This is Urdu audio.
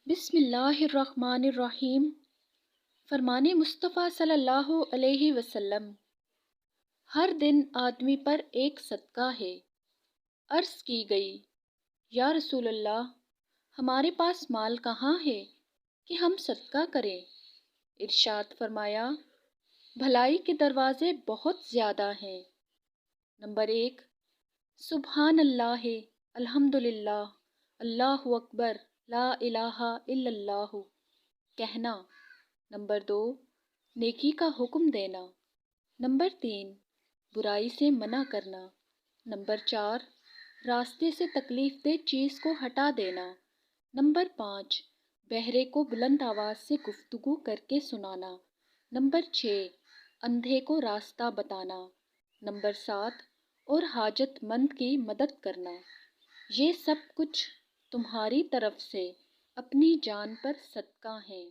بسم اللہ الرحمن الرحیم۔ فرمان مصطفیٰ صلی اللہ علیہ وسلم، ہر دن آدمی پر ایک صدقہ ہے۔ عرض کی گئی، یا رسول اللہ، ہمارے پاس مال کہاں ہے کہ ہم صدقہ کریں؟ ارشاد فرمایا، بھلائی کے دروازے بہت زیادہ ہیں۔ نمبر 1، سبحان اللہ، الحمدللہ، اللہ اکبر، لا الہ الا اللہ کہنا۔ نمبر 2، نیکی کا حکم دینا۔ نمبر 3، برائی سے منع کرنا۔ نمبر 4، راستے سے تکلیف دہ چیز کو ہٹا دینا۔ نمبر 5، بہرے کو بلند آواز سے گفتگو کر کے سنانا۔ نمبر 6، اندھے کو راستہ بتانا۔ نمبر 7، اور حاجت مند کی مدد کرنا۔ یہ سب کچھ تمہاری طرف سے اپنی جان پر صدقہ ہیں۔